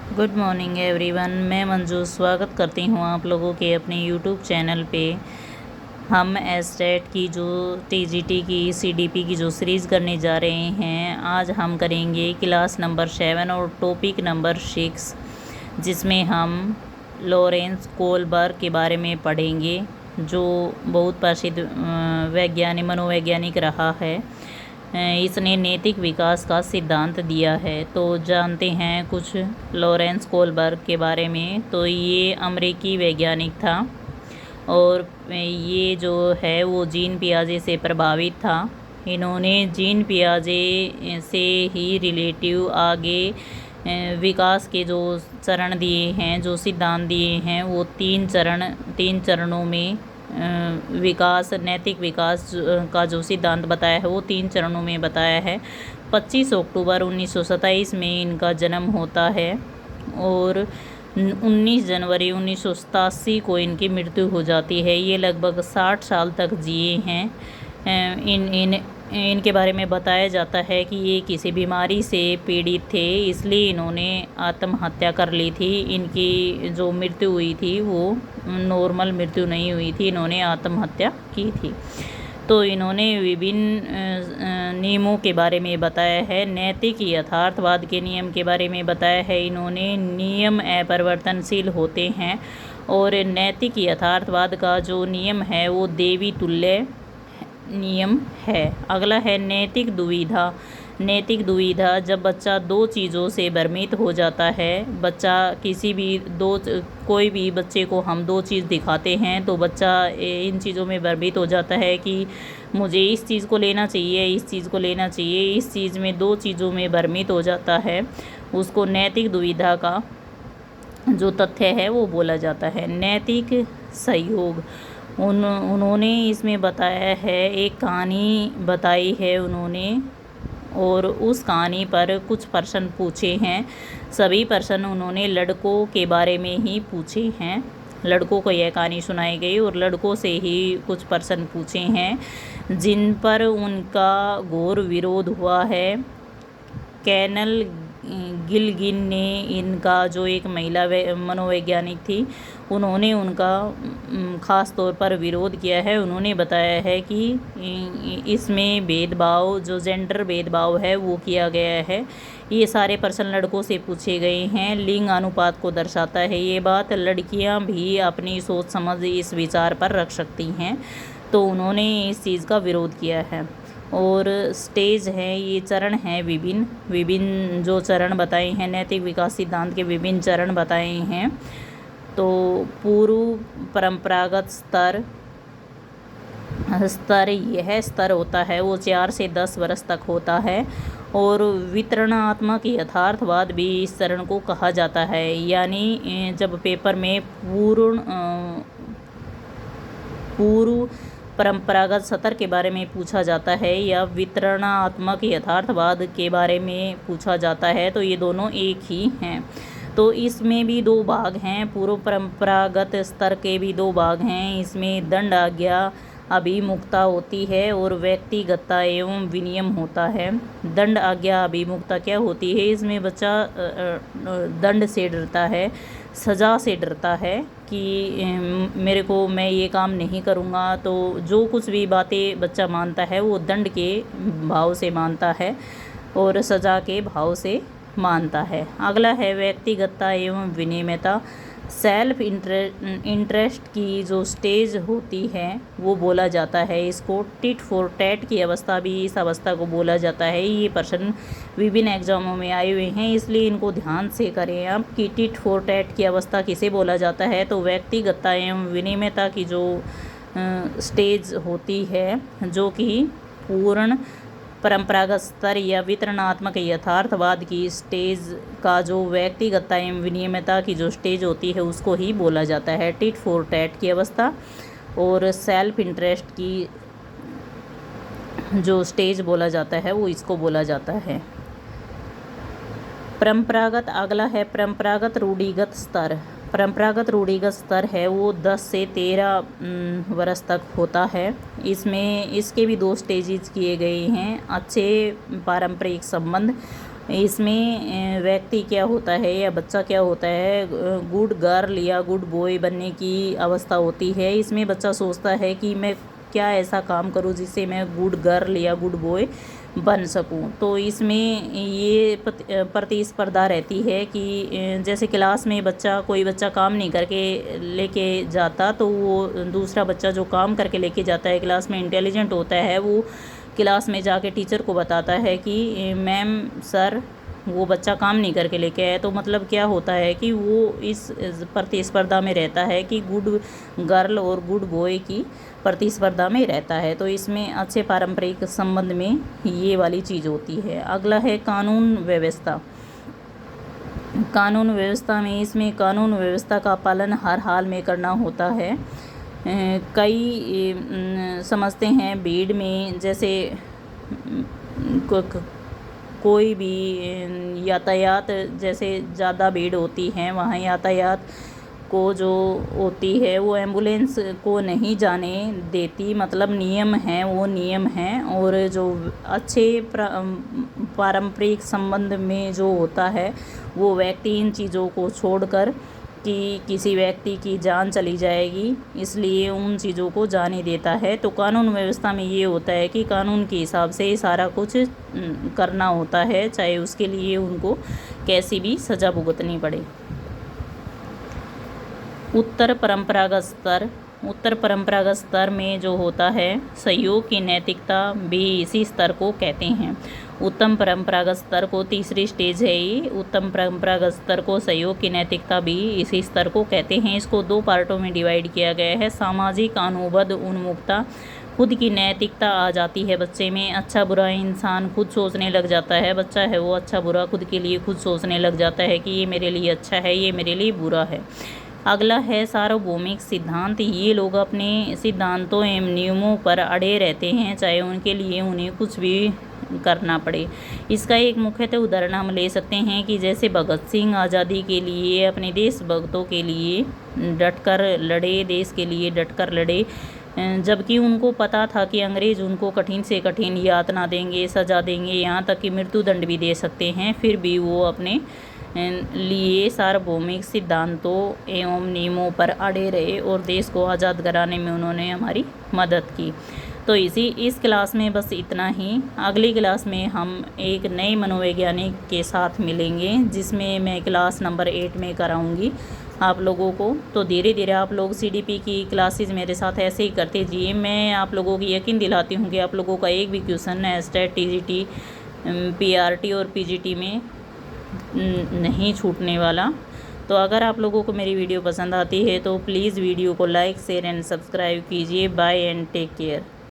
Good morning everyone. मैं मंजू स्वागत करती हूँ आप लोगों के अपने यूट्यूब चैनल पे। हम एसटेट की जो टीजीटी की सीडीपी की जो सीरीज़ करने जा रहे हैं, आज हम करेंगे क्लास नंबर 7 और टॉपिक नंबर 6, जिसमें हम लॉरेंस कोलबर्ग के बारे में पढ़ेंगे, जो बहुत प्रसिद्ध मनोवैज्ञानिक रहा है। इसने नैतिक विकास का सिद्धांत दिया है। तो जानते हैं कुछ लॉरेंस कोलबर्ग के बारे में। तो ये अमेरिकी वैज्ञानिक था और ये जो है वो जीन पियाजे से प्रभावित था। इन्होंने जीन पियाजे से ही रिलेटिव आगे विकास के जो चरण दिए हैं, जो सिद्धांत दिए हैं, वो तीन चरणों में नैतिक विकास का जो सिद्धांत बताया है वो 3 चरणों में बताया है। 25 अक्टूबर 1927 में इनका जन्म होता है और 19 जनवरी 1987 को इनकी मृत्यु हो जाती है। ये लगभग 60 साल तक जिए हैं। इनके बारे में बताया जाता है कि ये किसी बीमारी से पीड़ित थे, इसलिए इन्होंने आत्महत्या कर ली थी। इनकी जो मृत्यु हुई थी वो नॉर्मल मृत्यु नहीं हुई थी, इन्होंने आत्महत्या की थी। तो इन्होंने विभिन्न नियमों के बारे में बताया है। नैतिक यथार्थवाद के नियम के बारे में बताया है। इन्होंने नियम अपरिवर्तनशील होते हैं और नैतिक यथार्थवाद का जो नियम है वो देवी तुल्य नियम है। अगला है नैतिक दुविधा। नैतिक दुविधा जब बच्चा 2 चीज़ों से भ्रमित हो जाता है। कोई भी बच्चे को हम 2 चीज़ दिखाते हैं तो बच्चा इन चीज़ों में भ्रमित हो जाता है कि मुझे इस चीज़ को लेना चाहिए, इस चीज़ को लेना चाहिए। इस चीज़ में 2 चीज़ों में भ्रमित हो जाता है, उसको नैतिक दुविधा का जो तथ्य है वो बोला जाता है। नैतिक सहयोग उन्होंने इसमें बताया है, एक कहानी बताई है उन्होंने और उस कहानी पर कुछ प्रश्न पूछे हैं। सभी प्रश्न उन्होंने लड़कों के बारे में ही पूछे हैं। लड़कों को यह कहानी सुनाई गई और लड़कों से ही कुछ प्रश्न पूछे हैं जिन पर उनका घोर विरोध हुआ है। कैनल गिलगिन ने इनका जो एक महिला मनोवैज्ञानिक थी, उन्होंने उनका ख़ास तौर पर विरोध किया है। उन्होंने बताया है कि इसमें भेदभाव, जो जेंडर भेदभाव है वो किया गया है। ये सारे प्रश्न लड़कों से पूछे गए हैं। लिंग अनुपात को दर्शाता है ये बात। लड़कियां भी अपनी सोच समझ इस विचार पर रख सकती हैं, तो उन्होंने इस चीज़ का विरोध किया है। और स्टेज हैं, ये चरण हैं, विभिन्न जो चरण बताए हैं, नैतिक विकास सिद्धांत के विभिन्न चरण बताए हैं। तो पूर्व परंपरागत यह स्तर होता है वो 4 से 10 वर्ष तक होता है। और वितरणात्मक यथार्थवाद भी इस चरण को कहा जाता है। यानी जब पेपर में पूर्व परंपरागत स्तर के बारे में पूछा जाता है या वितरणात्मक यथार्थवाद के बारे में पूछा जाता है, तो ये दोनों एक ही हैं। तो इसमें भी 2 भाग हैं। पूर्व परंपरागत स्तर के भी 2 भाग हैं। इसमें दंड आज्ञा अभिमुखता होती है और व्यक्तिगतता एवं विनियम होता है। दंड आज्ञा अभिमुखता क्या होती है? इसमें बच्चा दंड से डरता है, सज़ा से डरता है कि मैं ये काम नहीं करूँगा। तो जो कुछ भी बातें बच्चा मानता है वो दंड के भाव से मानता है और सज़ा के भाव से मानता है। अगला है व्यक्तिगतता एवं विनियमता। सेल्फ इंटरेस्ट की जो स्टेज होती है वो बोला जाता है। इसको टिट फॉर टैट की अवस्था भी इस अवस्था को बोला जाता है। ये प्रश्न विभिन्न एग्जामों में आए हुए हैं, इसलिए इनको ध्यान से करें आप कि टिट फॉर टैट की अवस्था किसे बोला जाता है। तो व्यक्तिगतता एवं विनियमता की जो स्टेज होती है, जो कि पूर्ण परंपरागत स्तर या वितरणात्मक यथार्थवाद की स्टेज का जो व्यक्तिगतता एवं विनियमता की जो स्टेज होती है उसको ही बोला जाता है टिट फॉर टैट की अवस्था। और सेल्फ इंटरेस्ट की जो स्टेज बोला जाता है वो इसको बोला जाता है परंपरागत। अगला है परंपरागत रूढ़िगत स्तर। परंपरागत रूढ़िगत स्तर है वो 10 से 13 वर्ष तक होता है। इसमें इसके भी 2 स्टेजेस किए गए हैं। अच्छे पारंपरिक संबंध इसमें व्यक्ति क्या होता है या बच्चा क्या होता है, गुड गर्ल या गुड बॉय बनने की अवस्था होती है। इसमें बच्चा सोचता है कि मैं क्या ऐसा काम करूं जिससे मैं गुड गर्ल या गुड बॉय बन सकूं। तो इसमें ये प्रतिस्पर्धा रहती है कि जैसे क्लास में कोई बच्चा काम नहीं करके लेके जाता, तो वो दूसरा बच्चा जो काम करके लेके जाता है, क्लास में इंटेलिजेंट होता है, वो क्लास में जाके टीचर को बताता है कि मैम सर वो बच्चा काम नहीं करके लेके आया। तो मतलब क्या होता है कि वो इस प्रतिस्पर्धा में रहता है कि गुड गर्ल और गुड बॉय की प्रतिस्पर्धा में रहता है। तो इसमें अच्छे पारंपरिक संबंध में ये वाली चीज़ होती है। अगला है कानून व्यवस्था। कानून व्यवस्था में इसमें कानून व्यवस्था का पालन हर हाल में करना होता है। कई समझते हैं भीड़ में, जैसे कोई भी यातायात, जैसे ज़्यादा भीड़ होती है वहाँ यातायात को जो होती है वो एम्बुलेंस को नहीं जाने देती, मतलब नियम हैं, वो नियम हैं। और जो अच्छे पारंपरिक संबंध में जो होता है वो व्यक्ति इन चीज़ों को छोड़कर कि किसी व्यक्ति की जान चली जाएगी, इसलिए उन चीज़ों को जाने देता है। तो कानून व्यवस्था में ये होता है कि कानून के हिसाब से सारा कुछ करना होता है, चाहे उसके लिए उनको कैसी भी सज़ा भुगतनी पड़े। उत्तर परंपरागत स्तर में जो होता है सहयोग की नैतिकता भी इसी स्तर को कहते हैं। उत्तम परंपरागत स्तर को तीसरी स्टेज है ये। उत्तम परंपरागत स्तर को सहयोग की नैतिकता भी इसी स्तर को कहते हैं। इसको 2 पार्टों में डिवाइड किया गया है। सामाजिक अनुबंध उन्मुखता, खुद की नैतिकता आ जाती है बच्चे में। अच्छा बुरा इंसान खुद सोचने लग जाता है, बच्चा है वो अच्छा बुरा खुद के लिए खुद सोचने लग जाता है कि ये मेरे लिए अच्छा है, ये मेरे लिए बुरा है। अगला है सार्वभौमिक सिद्धांत। ये लोग अपने सिद्धांतों एवं नियमों पर अड़े रहते हैं, चाहे उनके लिए उन्हें कुछ भी करना पड़े। इसका एक मुख्यतः उदाहरण हम ले सकते हैं कि जैसे भगत सिंह आज़ादी के लिए अपने देशभक्तों के लिए डटकर लड़े, देश के लिए डटकर लड़े, जबकि उनको पता था कि अंग्रेज़ उनको कठिन से कठिन यातना देंगे, सज़ा देंगे, यहाँ तक कि मृत्युदंड भी दे सकते हैं। फिर भी वो अपने लिए सार्वभौमिक सिद्धांतों एवं नियमों पर अड़े रहे और देश को आज़ाद कराने में उन्होंने हमारी मदद की। तो इस क्लास में बस इतना ही। अगली क्लास में हम एक नए मनोवैज्ञानिक के साथ मिलेंगे, जिसमें मैं क्लास नंबर 8 में कराऊंगी आप लोगों को। तो धीरे धीरे आप लोग CDP की क्लासेस मेरे साथ ऐसे ही करते जाइए। मैं आप लोगों की यकीन दिलाती हूँ कि आप लोगों का एक भी क्वेश्चन स्टेट, TGT, PRT और PGT में नहीं छूटने वाला। तो अगर आप लोगों को मेरी वीडियो पसंद आती है तो प्लीज़ वीडियो को लाइक, शेयर एंड सब्सक्राइब कीजिए। Bye and take care.